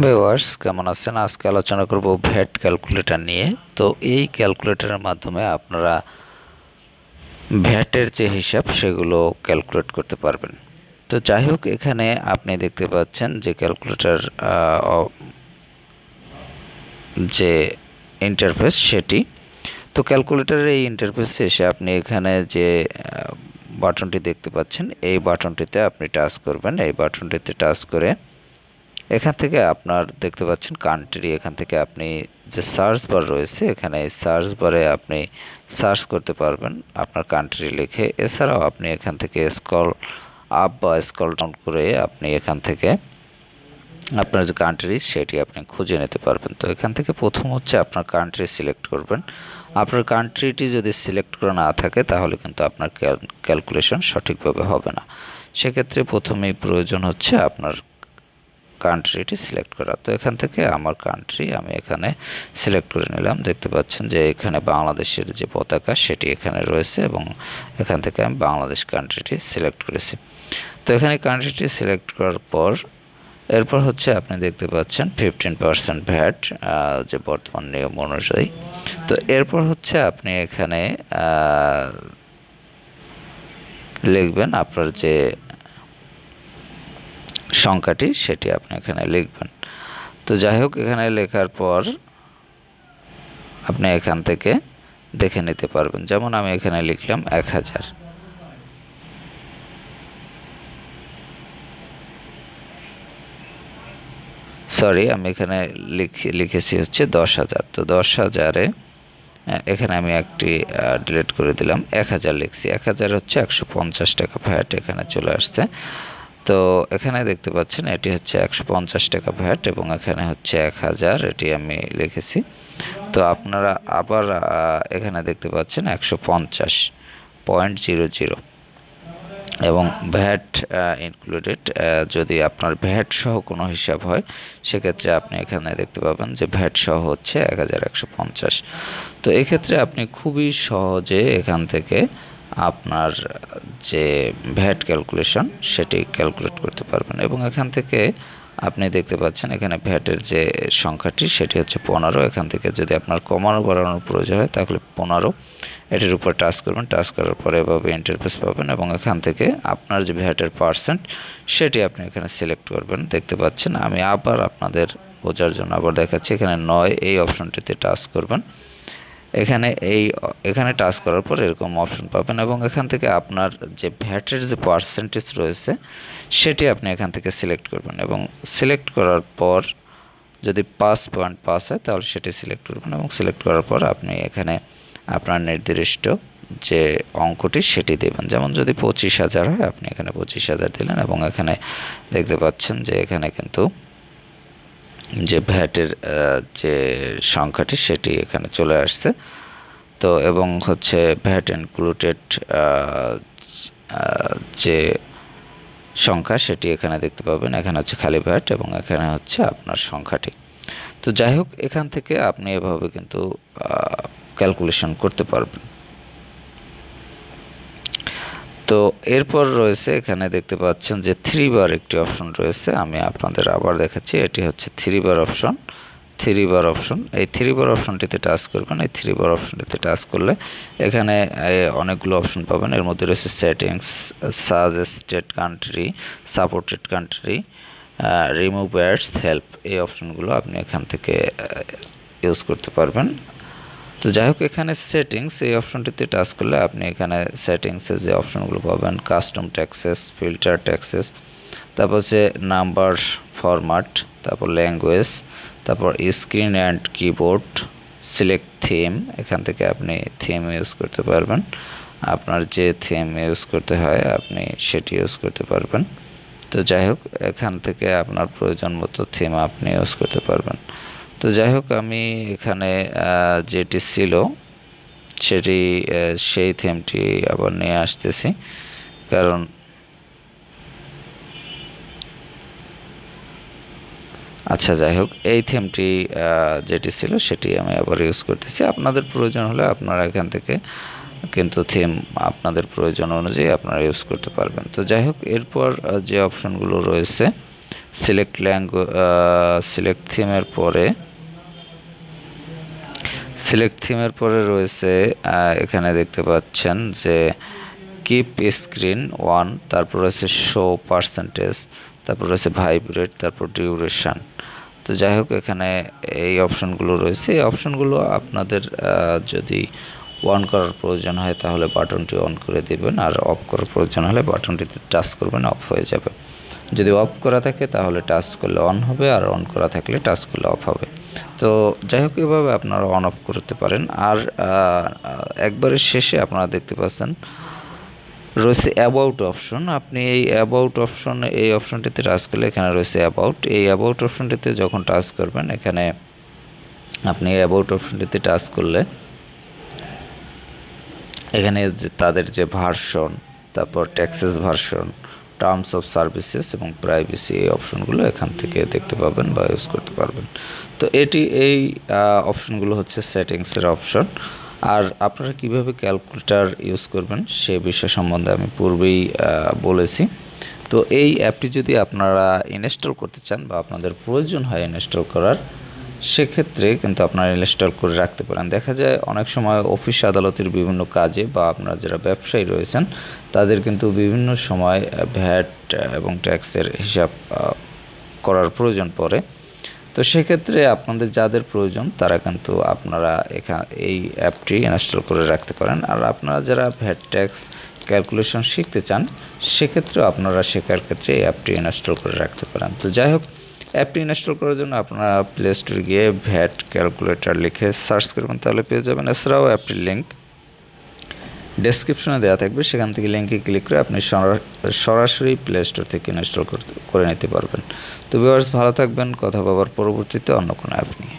Viewers কেমন আছেন? আজকে আলোচনা করব ভ্যাট ক্যালকুলেটর নিয়ে। তো এই ক্যালকুলেটরের মাধ্যমে আপনারা ভ্যাটের যে হিসাব সেগুলো ক্যালকুলেট করতে পারবেন। তো যাই হোক, এখানে আপনি দেখতে পাচ্ছেন যে ক্যালকুলেটর যে ইন্টারফেস সেটি। তো ক্যালকুলেটরের এই ইন্টারফেসে এসে আপনি এখানে যে বাটনটি দেখতে পাচ্ছেন, এই বাটনটিতে আপনি টাচ করবেন। এই বাটনটিতে টাচ করে এখান থেকে আপনার দেখতে পাচ্ছেন কান্ট্রি, এখান থেকে আপনি যে সার্চ বার রয়েছে এখানে এই সার্চ বারে আপনি সার্চ করতে পারবেন আপনার কান্ট্রি লিখে। এছাড়াও আপনি এখান থেকে স্ক্রল আপ বা স্ক্রল ডাউন করে আপনি এখান থেকে আপনার যে কান্ট্রি সেটি আপনি খুঁজে নিতে পারবেন। তো এখান থেকে প্রথম হচ্ছে আপনার কান্ট্রি সিলেক্ট করবেন। আপনার কান্ট্রিটি যদি সিলেক্ট করা না থাকে তাহলে কিন্তু আপনার ক্যালকুলেশন সঠিকভাবে হবে না। সেক্ষেত্রে প্রথমেই প্রয়োজন হচ্ছে আপনার কান্ট্রিটি সিলেক্ট করা। তো এখান থেকে আমার কান্ট্রি আমি এখানে সিলেক্ট করে নিলাম। দেখতে পাচ্ছেন যে এখানে বাংলাদেশের যে পতাকা সেটি এখানে রয়েছে এবং এখান থেকে আমি বাংলাদেশ কান্ট্রিটি সিলেক্ট করেছি। তো এখানে কান্ট্রিটি সিলেক্ট করার পর এরপর হচ্ছে আপনি দেখতে পাচ্ছেন 15% ভ্যাট, যে বর্তমান নিয়ম অনুযায়ী। তো এরপর হচ্ছে আপনি এখানে লিখবেন আপনার যে সংখ্যাটি সেটি আপনি এখানে লিখবেন। তো যাই হোক, এখানে লেখার পর আপনি এখান থেকে দেখে নিতে পারবেন। যেমন আমি এখানে লিখলাম 1000। সরি, আমি এখানে লিখেছি হচ্ছে 10,000। তো 10,000-এ এখানে আমি একটি ডিলিট করে দিলাম, 1000 লিখছি। 1000 হচ্ছে 150 টাকা ভ্যাট এখানে চলে আসছে। তো এখানে দেখতে পাচ্ছেন এটি হচ্ছে 150 টাকা ভ্যাট এবং এখানে হচ্ছে 1000, এটি আমি লিখেছি। তো আপনারা আবার এখানে দেখতে পাচ্ছেন 150.00 এবং ভ্যাট ইনক্লুডেড। যদি আপনার ভ্যাট সহ কোনো হিসাব হয় সেক্ষেত্রে আপনি এখানে দেখতে পাবেন যে ভ্যাট সহ হচ্ছে 1150। তো এক্ষেত্রে আপনি খুবই সহজে এখান থেকে আপনার যে ভ্যাট ক্যালকুলেশন সেটি ক্যালকুলেট করতে পারবেন এবং এখান থেকে আপনি দেখতে পাচ্ছেন এখানে ভ্যাটের যে সংখ্যাটি সেটি হচ্ছে 15। এখান থেকে যদি আপনার কমানো বাড়ানোর প্রয়োজন হয় তাহলে 15 এটির উপর টাচ করবেন। টাচ করার পরে এভাবে ইন্টারফেস পাবেন এবং এখান থেকে আপনার যে ভ্যাটের পার্সেন্ট সেটি আপনি এখানে সিলেক্ট করবেন। দেখতে পাচ্ছেন আমি আবার আপনাদের বোঝার জন্য আবার দেখাচ্ছি, এখানে 9 এই অপশনটিতে টাচ করবেন। এখানে টাচ করার পর এরকম অপশন পাবেন এবং এখান থেকে আপনার যে ভ্যাটের যে পার্সেন্টেজ রয়েছে সেটি আপনি এখান থেকে সিলেক্ট করবেন এবং সিলেক্ট করার পর যদি 5.5 হয় তাহলে সেটি সিলেক্ট করবেন এবং সিলেক্ট করার পর আপনি এখানে আপনার নির্দিষ্ট যে অঙ্কটি সেটি দেবেন। যেমন যদি 25,000 হয় আপনি এখানে 25,000 দিলেন এবং এখানে দেখতে পাচ্ছেন যে এখানে কিন্তু যে ভ্যাটের যে সংখ্যাটি সেটি এখানে চলে আসছে। তো এবং হচ্ছে ভ্যাট ইনক্লুডেড যে সংখ্যা সেটি এখানে দেখতে পাবেন। এখানে হচ্ছে খালি ভ্যাট এবং এখানে হচ্ছে আপনার সংখ্যাটি। তো যাই হোক, এখান থেকে আপনি এভাবে কিন্তু ক্যালকুলেশন করতে পারবেন। তো এরপর রয়েছে এখানে দেখতে পাচ্ছেন যে 3 বার একটি অপশন রয়েছে। আমি আপনাদের আবার দেখাচ্ছি, এটি হচ্ছে 3 বার অপশন। 3 বার অপশন, এই 3 বার অপশনটিতে টাচ করবেন। এই 3 বার অপশনটিতে টাচ করলে এখানে অনেকগুলো অপশন পাবেন। এর মধ্যে রয়েছে settings, suggested country, supported country, remove ads, help. এই অপশনগুলো আপনি এখান থেকে ইউজ করতে পারবেন। তো যাই হোক, এখানে সেটিংস এই অপশনটিতে টাচ করলে আপনি এখানে সেটিংসে যে অপশনগুলো পাবেন, কাস্টম ট্যাক্সেস, ফিল্টার ট্যাক্সেস, তারপর হচ্ছে নাম্বার ফরম্যাট, তারপর ল্যাঙ্গুয়েজ, তারপর screen and keyboard, select theme. এখান থেকে আপনি থিম ইউজ করতে পারবেন। আপনার যে থিম ইউজ করতে হয় আপনি সেটি ইউজ করতে পারবেন। তো যাই হোক, এখান থেকে আপনার প্রয়োজন মতো থিম আপনি ইউজ করতে পারবেন। তো যাই হোক, আমি এখানে যেটি ছিল সেটি সেই থিমটি আবার নিয়ে আসতেছি, কারণ আচ্ছা যাই হোক, এই থিমটি যেটি ছিল সেটি আমি আবার ইউজ করতেছি। আপনাদের প্রয়োজন হলে আপনারা এখান থেকে কিন্তু থিম আপনাদের প্রয়োজন অনুযায়ী আপনারা ইউজ করতে পারবেন। তো যাই হোক, এরপর যে অপশনগুলো রয়েছে সিলেক্ট থিমের পরে রয়েছে এখানে দেখতে পাচ্ছেন যে কিপ স্ক্রিন 1, তারপর রয়েছে শো পার্সেন্টেজ, তারপর রয়েছে ভাইব্রেট, তারপর ডিউরেশন। তো যাই হোক, এখানে এই অপশনগুলো রয়েছে। এই অপশনগুলো আপনাদের যদি অন করার প্রয়োজন হয় তাহলে বাটনটি অন করে দেবেন, আর অফ করার প্রয়োজন হলে বাটনটিতে টাচ করবেন, অফ হয়ে যাবে। যদি অফ করা থাকে তাহলে টাচ করলে অন হবে, আর অন করা থাকলে টাচ করলে অফ হবে। তো যাই হোক, এভাবে আপনারা অন অফ করতে পারেন। আর একবারের শেষে আপনারা দেখতে পাচ্ছেন রয়েছে অ্যাবাউট অপশন। আপনি এই অপশনটিতে টাচ করলে এখানে রয়েছে অ্যাবাউট। এই অ্যাবাউট অপশনটিতে যখন টাচ করবেন, এখানে আপনি অ্যাবাউট অপশনটিতে টাচ করলে এখানে যে তাদের যে ভার্সন, তারপর taxes version, terms of services এবং প্রাইভেসি, এই অপশনগুলো এখান থেকে দেখতে পাবেন বা ইউজ করতে পারবেন। তো এই অপশনগুলো হচ্ছে সেটিংসের অপশন। আর আপনারা কিভাবে ক্যালকুলেটর ইউজ করবেন সে বিষয় সম্বন্ধে আমি পূর্বেই বলেছি। তো এই অ্যাপটি যদি আপনারা ইনস্টল করতে চান বা আপনাদের প্রয়োজন হয় ইনস্টল করার, সেক্ষেত্রে কিন্তু আপনারা ইনস্টল করে রাখতে পারেন। দেখা যায় অনেক সময় অফিস আদালতের বিভিন্ন কাজে বা আপনারা যারা ব্যবসায়ী রয়েছেন তাদের কিন্তু বিভিন্ন সময় ভ্যাট এবং ট্যাক্সের হিসাব করার প্রয়োজন পড়ে। তো সেক্ষেত্রে আপনাদের যাদের প্রয়োজন তারা কিন্তু আপনারা এই অ্যাপটি ইনস্টল করে রাখতে পারেন। আর আপনারা যারা ভ্যাট ট্যাক্স ক্যালকুলেশন শিখতে চান সেক্ষেত্রেও আপনারা শেখার ক্ষেত্রে এই অ্যাপটি ইনস্টল করে রাখতে পারেন। তো যাই হোক, অ্যাপটি ইনস্টল করার জন্য আপনারা প্লে স্টোরে গিয়ে ভ্যাট ক্যালকুলেটর লিখে সার্চ করবেন, তাহলে পেয়ে যাবেন। এছাড়াও অ্যাপটির লিঙ্ক ডেসক্রিপশনে দেওয়া থাকবে, সেখান থেকে লিঙ্কে ক্লিক করে আপনি সরাসরি প্লে স্টোর থেকে ইনস্টল করে নিতে পারবেন। তো ভিউয়ার্স, ভালো থাকবেন। কথা বলার পরবর্তীতে অন্য কোনো অ্যাপ নিয়ে।